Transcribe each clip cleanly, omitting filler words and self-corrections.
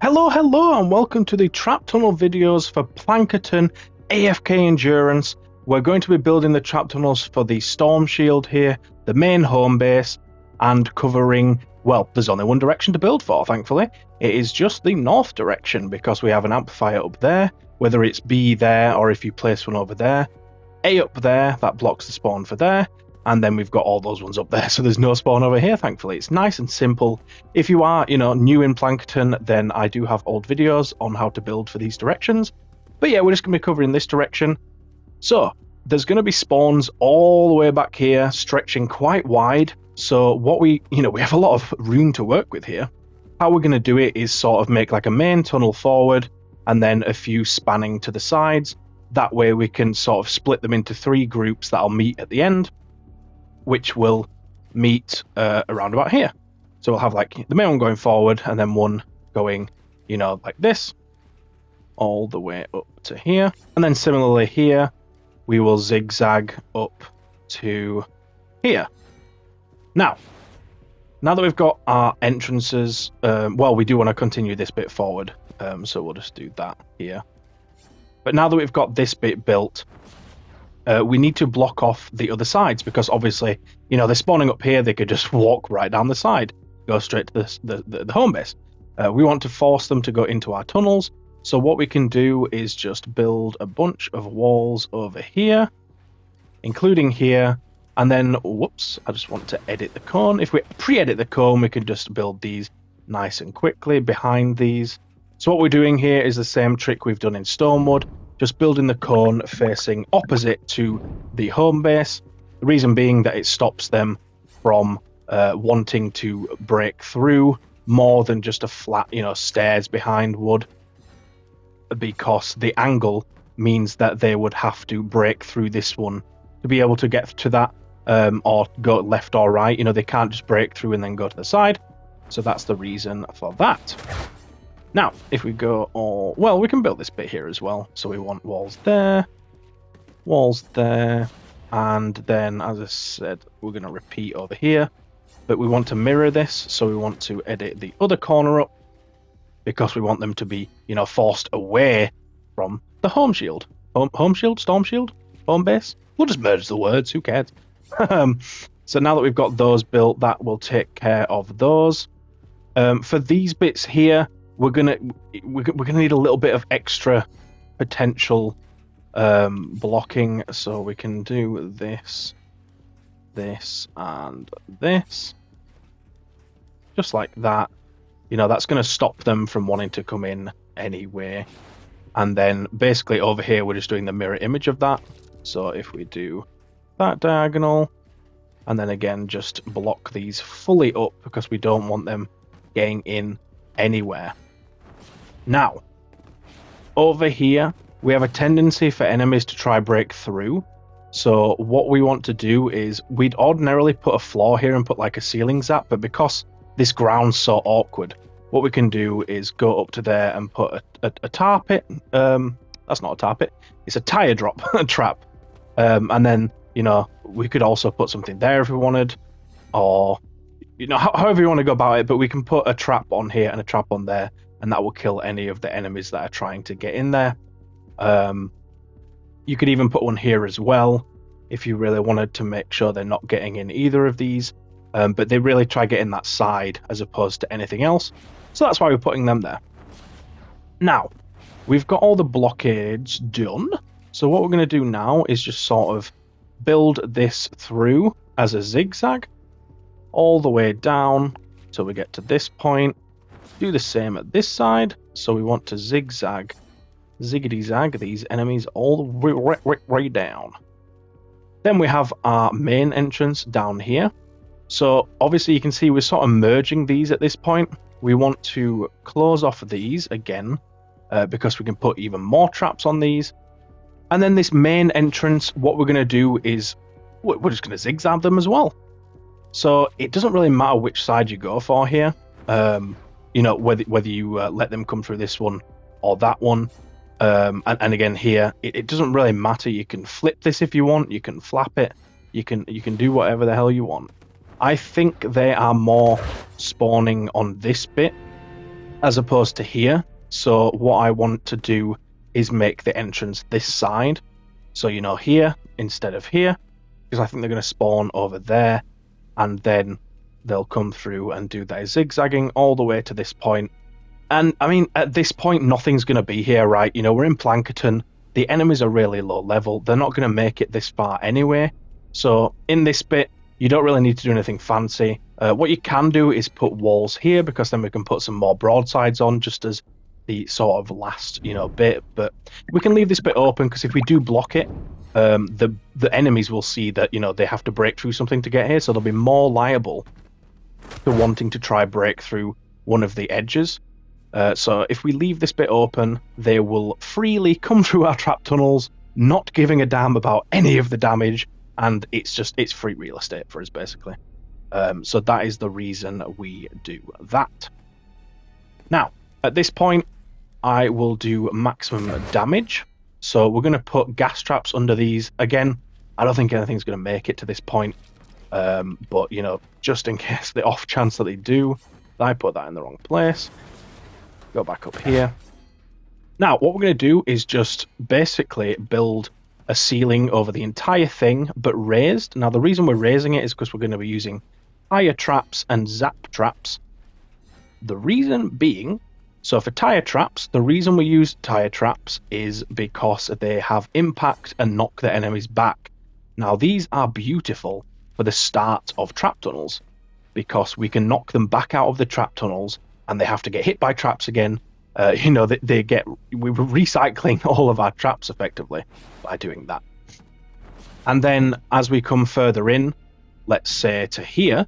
Hello, and welcome to the Trap Tunnel videos for Plankerton AFK Endurance. We're going to be building the trap tunnels for the Storm Shield here, the main home base, and covering, well, there's only one direction to build for, thankfully. It is just the north direction, because we have an amplifier up there, whether it's B there, or if you place one over there. A up there, that blocks the spawn for there. And then we've got all those ones up there, so there's no spawn over here, thankfully. It's nice and simple. If you are, new in Plankerton, then I do have old videos on how to build for these directions. But yeah, we're just going to be covering this direction. So, there's going to be spawns all the way back here, stretching quite wide. So what we have a lot of room to work with here. How we're going to do it is sort of make like a main tunnel forward, and then a few spanning to the sides. That way we can sort of split them into 3 groups that'll meet at the end, which will meet around about here. So we'll have like the main one going forward and then one going, like this, all the way up to here. And then similarly here, we will zigzag up to here. Now that we've got our entrances, well, we do want to continue this bit forward, so we'll just do that here. But now that we've got this bit built, we need to block off the other sides, because obviously, they're spawning up here, they could just walk right down the side, go straight to the home base. We want to force them to go into our tunnels, so what we can do is just build a bunch of walls over here, including here, and then, whoops, I just want to edit the cone. If we pre-edit the cone, we can just build these nice and quickly behind these. So what we're doing here is the same trick we've done in Stonewood, just building the cone facing opposite to the home base. The reason being that it stops them from wanting to break through more than just a flat, stairs behind wood, because the angle means that they would have to break through this one to be able to get to that, or go left or right. They can't just break through and then go to the side. So that's the reason for that. Now, if we go well, we can build this bit here as well. So we want walls there, and then, as I said, we're going to repeat over here. But we want to mirror this, so we want to edit the other corner up, because we want them to be, forced away from the home shield. Home shield? Storm shield? Home base? We'll just merge the words, who cares? So now that we've got those built, that will take care of those. For these bits here, we're gonna need a little bit of extra potential blocking, so we can do this, and this, just like that. That's going to stop them from wanting to come in anyway. And then basically over here, we're just doing the mirror image of that. So if we do that diagonal, and then again just block these fully up, because we don't want them getting in anywhere. Now, over here, we have a tendency for enemies to try break through. So what we want to do is, we'd ordinarily put a floor here and put like a ceiling zap, but because this ground's so awkward, what we can do is go up to there and put a tar pit. That's not a tar pit, it's a tire drop trap. And then, we could also put something there if we wanted, or, however you want to go about it, but we can put a trap on here and a trap on there, and that will kill any of the enemies that are trying to get in there. You could even put one here as well, if you really wanted to make sure they're not getting in either of these. But they really try getting that side as opposed to anything else. So that's why we're putting them there. Now, we've got all the blockades done. So what we're going to do now is just sort of build this through as a zigzag all the way down till we get to this point. Do the same at this side. So we want to zigzag, ziggity-zag these enemies all the way down. Then we have our main entrance down here. So obviously you can see we're sort of merging these at this point. We want to close off these again, because we can put even more traps on these. And then this main entrance, what we're going to do is we're just going to zigzag them as well. So it doesn't really matter which side you go for here. Whether you let them come through this one or that one. And again here, it doesn't really matter. You can flip this if you want. You can flap it. You can do whatever the hell you want. I think they are more spawning on this bit as opposed to here. So what I want to do is make the entrance this side. So, you know, here instead of here, because I think they're going to spawn over there, and then they'll come through and do their zigzagging all the way to this point. And I mean, at this point, nothing's going to be here, right? You know, we're in Plankerton. The enemies are really low level. They're not going to make it this far anyway. So in this bit, you don't really need to do anything fancy. What you can do is put walls here, because then we can put some more broadsides on just as the sort of last, you know, bit. But we can leave this bit open, because if we do block it, the enemies will see that, you know, they have to break through something to get here. So they'll be more liable to wanting to try break through one of the edges. So if we leave this bit open, they will freely come through our trap tunnels, not giving a damn about any of the damage, and it's free real estate for us, basically. So that is the reason we do that. Now, at this point, I will do maximum damage. So we're going to put gas traps under these. Again, I don't think anything's going to make it to this point, but, you know, just in case, the off chance that they do, I put that in the wrong place. Go back up here. Now, what we're going to do is just basically build a ceiling over the entire thing, but raised. Now, the reason we're raising it is because we're going to be using tire traps and zap traps. The reason being, so for tire traps, the reason we use tire traps is because they have impact and knock the enemies back. Now, these are beautiful for the start of trap tunnels, because we can knock them back out of the trap tunnels, and they have to get hit by traps again. You know, we're recycling all of our traps effectively by doing that. And then as we come further in, let's say to here,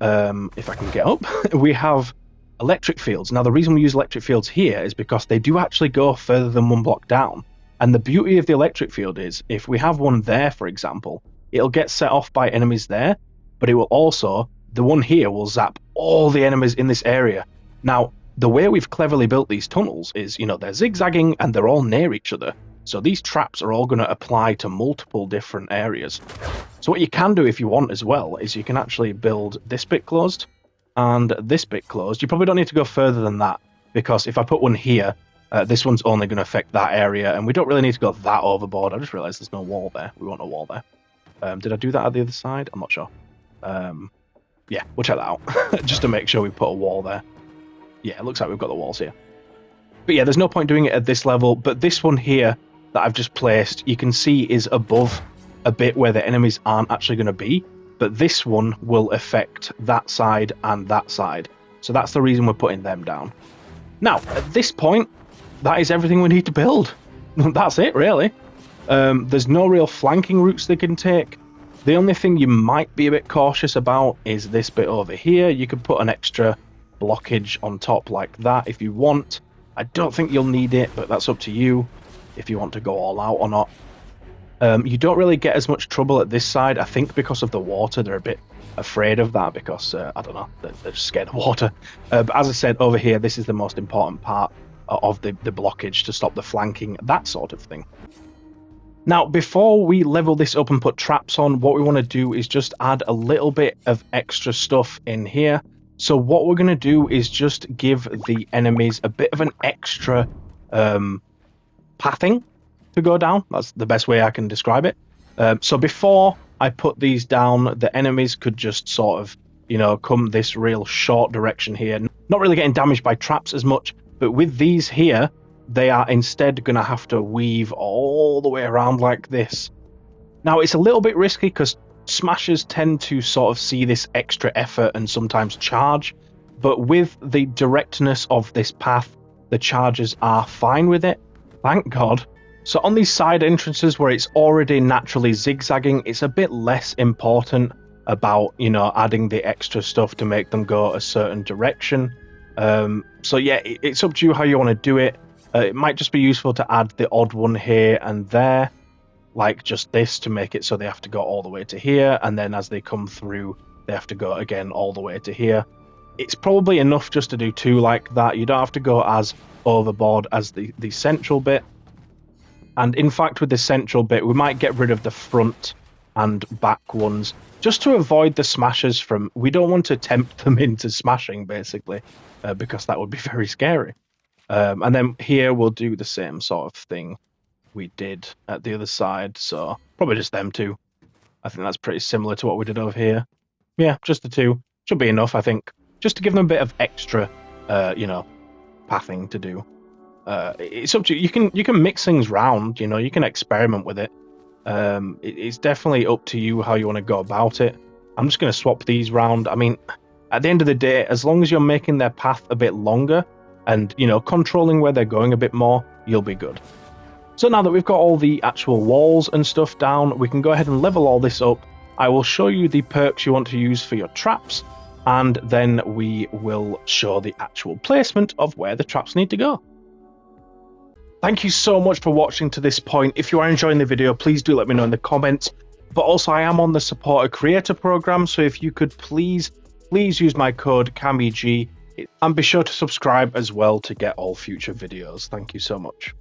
if I can get up, we have electric fields. Now, the reason we use electric fields here is because they do actually go further than one block down. And the beauty of the electric field is, if we have one there, for example, it'll get set off by enemies there, but it will also, the one here will zap all the enemies in this area. Now, the way we've cleverly built these tunnels is, you know, they're zigzagging and they're all near each other. So these traps are all going to apply to multiple different areas. So what you can do if you want as well is you can actually build this bit closed and this bit closed. You probably don't need to go further than that, because if I put one here, this one's only going to affect that area, and we don't really need to go that overboard. I just realized there's no wall there. We want a wall there. Did I do that at the other side? I'm not sure. Yeah, we'll check that out just to make sure we put a wall there. Yeah, it looks like we've got the walls here. But yeah, there's no point doing it at this level. But this one here that I've just placed, you can see is above a bit where the enemies aren't actually going to be. But this one will affect that side and that side. So that's the reason we're putting them down. Now, at this point, that is everything we need to build. That's it, really. There's no real flanking routes they can take. The only thing you might be a bit cautious about is this bit over here. You could put an extra blockage on top like that if you want. I don't think you'll need it, but that's up to you if you want to go all out or not. You don't really get as much trouble at this side, I think, because of the water. They're a bit afraid of that because, I don't know, they're just scared of water. But as I said, over here, this is the most important part of the blockage to stop the flanking, that sort of thing. Now, before we level this up and put traps on, what we want to do is just add a little bit of extra stuff in here. So what we're going to do is just give the enemies a bit of an extra pathing to go down. That's the best way I can describe it. So before I put these down, the enemies could just sort of, you know, come this real short direction here. Not really getting damaged by traps as much, but with these here, they are instead going to have to weave all the way around like this. Now, it's a little bit risky because smashers tend to sort of see this extra effort and sometimes charge, but with the directness of this path, the chargers are fine with it, thank God. So on these side entrances where it's already naturally zigzagging, it's a bit less important about, you know, adding the extra stuff to make them go a certain direction. So yeah, it's up to you how you want to do it. It might just be useful to add the odd one here and there, like just this, to make it so they have to go all the way to here, and then as they come through, they have to go again all the way to here. It's probably enough just to do two like that. You don't have to go as overboard as the central bit. And in fact, with the central bit, we might get rid of the front and back ones, just to avoid the smashers from... We don't want to tempt them into smashing, basically, because that would be very scary. And then here we'll do the same sort of thing we did at the other side, so probably just them two. I think that's pretty similar to what we did over here. Yeah, just the two. Should be enough, I think. Just to give them a bit of extra, pathing to do. It's up to you. You can mix things round, you can experiment with it. It's definitely up to you how you want to go about it. I'm just going to swap these round. I mean, at the end of the day, as long as you're making their path a bit longer and, controlling where they're going a bit more, you'll be good. So now that we've got all the actual walls and stuff down, we can go ahead and level all this up. I will show you the perks you want to use for your traps, and then we will show the actual placement of where the traps need to go. Thank you so much for watching to this point. If you are enjoying the video, please do let me know in the comments. But also, I am on the Supporter Creator program, so if you could please use my code CAMIG, and be sure to subscribe as well to get all future videos. Thank you so much.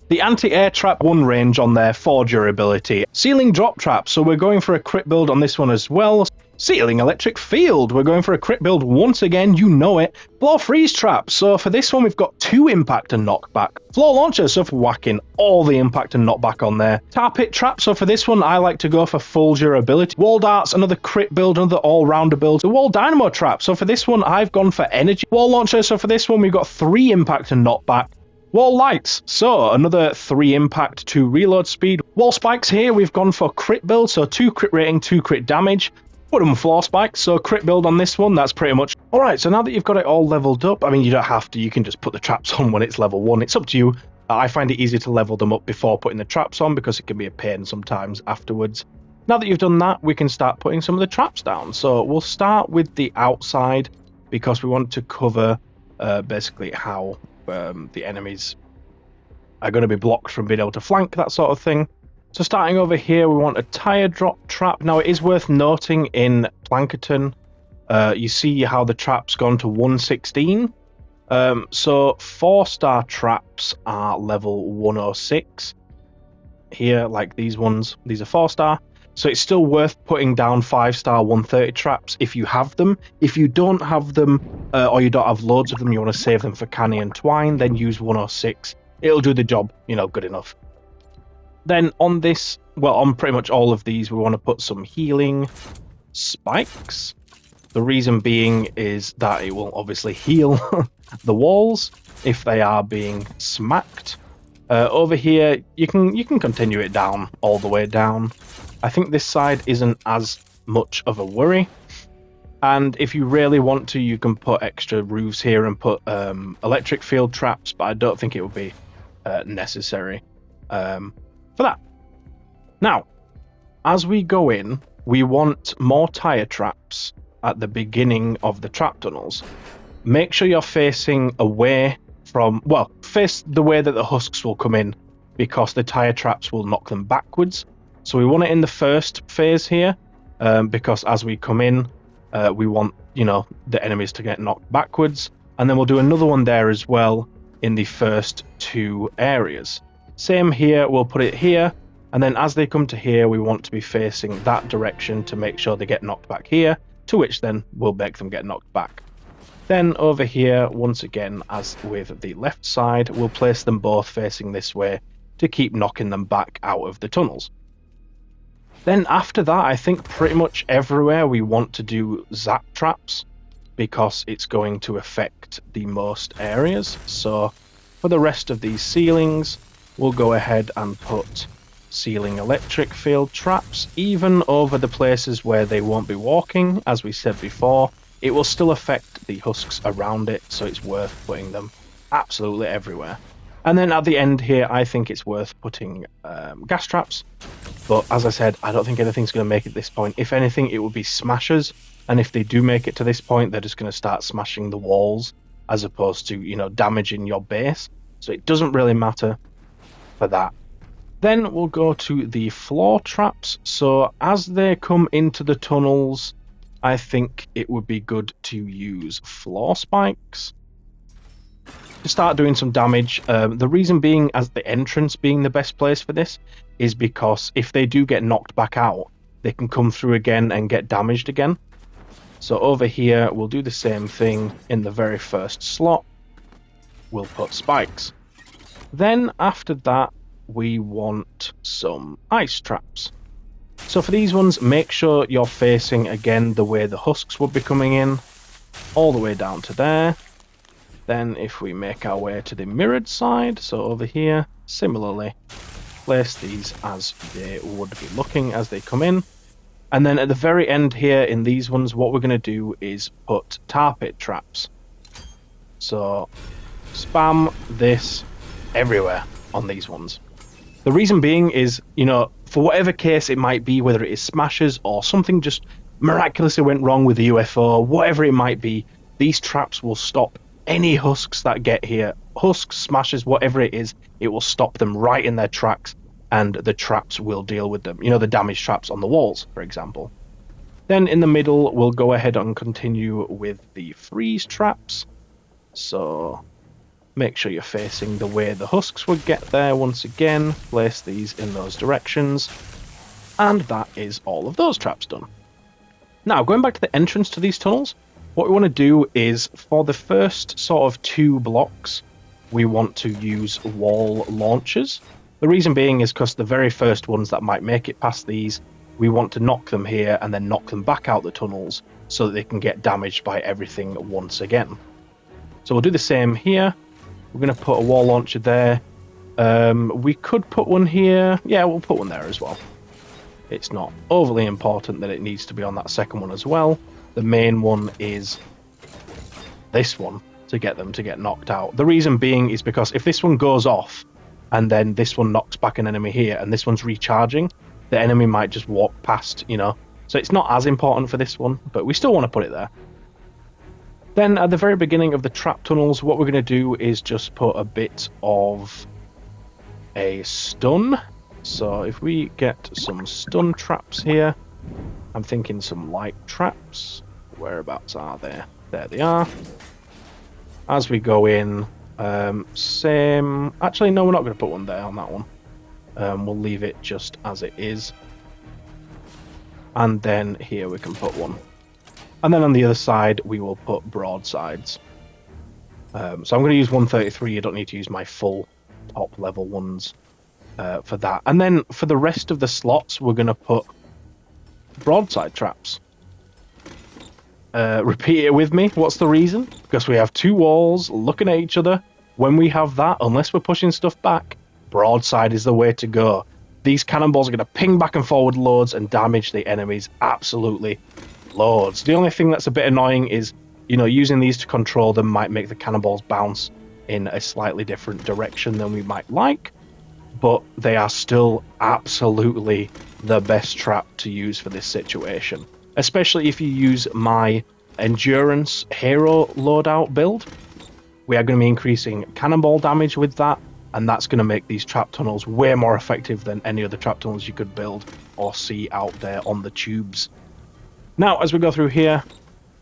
The anti-air trap 1 range on there for durability. Ceiling drop trap, so we're going for a crit build on this one as well. Ceiling electric field, we're going for a crit build once again, you know it. Floor freeze trap, so for this one we've got 2 impact and knockback. Floor launcher, so for whacking all the impact and knockback on there. Tar pit trap, so for this one I like to go for full durability. Wall darts, another crit build, another all-rounder build. The wall dynamo trap, so for this one I've gone for energy. Wall launcher, so for this one we've got 3 impact and knockback. Wall lights, so another 3 impact, 2 reload speed. Wall spikes here, we've gone for crit build, so 2 crit rating, 2 crit damage. Wooden floor spikes, so crit build on this one, that's pretty much... Alright, so now that you've got it all leveled up, I mean, you don't have to, you can just put the traps on when it's level 1, it's up to you. I find it easier to level them up before putting the traps on, because it can be a pain sometimes afterwards. Now that you've done that, we can start putting some of the traps down. So we'll start with the outside, because we want to cover basically how... the enemies are going to be blocked from being able to flank, that sort of thing. So starting over here, we want a tire drop trap. Now it is worth noting in Plankerton, you see how the trap's gone to 116. So 4-star traps are level 106. Here, like these ones, these are 4-star. So it's still worth putting down 5-star 130 traps if you have them. If you don't have them, or you don't have loads of them, you want to save them for Canny and Twine, then use 106. It'll do the job, good enough. Then on this, well, on pretty much all of these, we want to put some healing spikes. The reason being is that it will obviously heal the walls if they are being smacked. Over here, you can continue it down, all the way down. I think this side isn't as much of a worry. And if you really want to, you can put extra roofs here and put electric field traps, but I don't think it would be necessary for that. Now, as we go in, we want more tire traps at the beginning of the trap tunnels. Make sure you're facing away from, well, face the way that the husks will come in, because the tire traps will knock them backwards. So we want it in the first phase here, because as we come in, we want, the enemies to get knocked backwards. And then we'll do another one there as well in the first 2 areas. Same here, we'll put it here. And then as they come to here, we want to be facing that direction to make sure they get knocked back here, to which then we'll make them get knocked back. Then over here, once again, as with the left side, we'll place them both facing this way to keep knocking them back out of the tunnels. Then after that, I think pretty much everywhere we want to do zap traps, because it's going to affect the most areas. So for the rest of these ceilings, we'll go ahead and put ceiling electric field traps, even over the places where they won't be walking. As we said before, it will still affect the husks around it, so it's worth putting them absolutely everywhere. And then at the end here, I think it's worth putting gas traps. But as I said, I don't think anything's going to make it this point. If anything, it will be smashers. And if they do make it to this point, they're just going to start smashing the walls as opposed to, damaging your base. So it doesn't really matter for that. Then we'll go to the floor traps. So as they come into the tunnels, I think it would be good to use floor spikes. to start doing some damage. The reason being, as the entrance being the best place for this, is because if they do get knocked back out, they can come through again and get damaged again. So over here, we'll do the same thing in the very first slot. We'll put spikes. Then after that, we want some ice traps. So for these ones, make sure you're facing again the way the husks would be coming in, all the way down to there. Then if we make our way to the mirrored side, so over here, similarly, place these as they would be looking as they come in. And then at the very end here in these ones, what we're going to do is put tar pit traps. So spam this everywhere on these ones. The reason being is, you know, for whatever case it might be, whether it is smashes or something just miraculously went wrong with the UFO, whatever it might be, these traps will stop any husks that get here. Husks, smashes, whatever it is, it will stop them right in their tracks, and the traps will deal with them. You know, the damage traps on the walls, for example. Then in the middle, we'll go ahead and continue with the freeze traps. So make sure you're facing the way the husks would get there once again. Place these in those directions. And that is all of those traps done. Now, going back to the entrance to these tunnels, what we want to do is, for the first sort of 2 blocks, we want to use wall launchers. The reason being is because the very first ones that might make it past these, we want to knock them here and then knock them back out the tunnels so that they can get damaged by everything once again. So we'll do the same here. We're going to put a wall launcher there. We could put one here. Yeah, we'll put one there as well. It's not overly important that it needs to be on that second one as well. The main one is this one to get them to get knocked out. The reason being is because if this one goes off and then this one knocks back an enemy here and this one's recharging, the enemy might just walk past, you know. So it's not as important for this one, but we still want to put it there. Then at the very beginning of the trap tunnels, what we're going to do is just put a bit of a stun. So if we get some stun traps here, I'm thinking some light traps. Whereabouts are they? There they are. As we go in, same... Actually, no, we're not going to put one there on that one. We'll leave it just as it is. And then here we can put one. And then on the other side, we will put broadsides. So I'm going to use 133. You don't need to use my full top level ones for that. And then for the rest of the slots, we're going to put broadside traps. Repeat it with me. What's the reason? Because we have 2 walls looking at each other. When we have that, unless we're pushing stuff back, broadside is the way to go. These cannonballs are going to ping back and forward loads and damage the enemies absolutely loads. The only thing that's a bit annoying is, you know, using these to control them might make the cannonballs bounce in a slightly different direction than we might like, but they are still absolutely the best trap to use for this situation, especially if you use my Endurance hero loadout build. We are going to be increasing cannonball damage with that, and that's going to make these trap tunnels way more effective than any other trap tunnels you could build or see out there on the tubes. Now, as we go through here,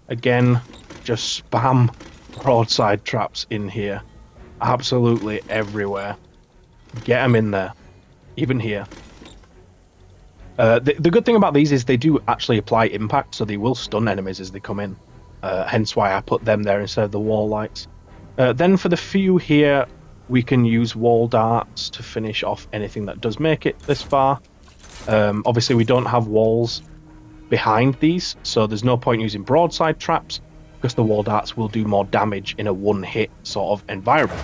again, just spam broadside traps in here. Absolutely everywhere. Get them in there. Even here. The good thing about these is they do actually apply impact, so they will stun enemies as they come in. Hence why I put them there instead of the wall lights. Then for the few here, we can use wall darts to finish off anything that does make it this far. Obviously, we don't have walls behind these, so there's no point using broadside traps because the wall darts will do more damage in a one-hit sort of environment.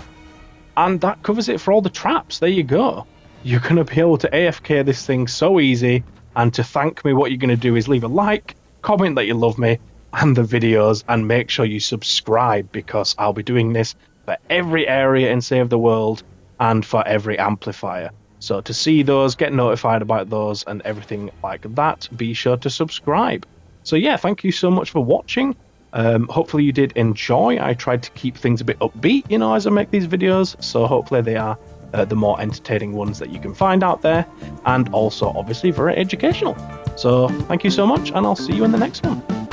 And that covers it for all the traps. There you go. You're going to be able to AFK this thing so easy, and to thank me, what you're going to do is leave a like, comment that you love me and the videos, and make sure you subscribe, because I'll be doing this for every area in Save the World and for every amplifier. So to see those, get notified about those and everything like that, be sure to subscribe. So yeah, thank you so much for watching. Hopefully you did enjoy. I tried to keep things a bit upbeat, you know, as I make these videos, so hopefully they are the more entertaining ones that you can find out there, and also obviously very educational. So thank you so much, and I'll see you in the next one.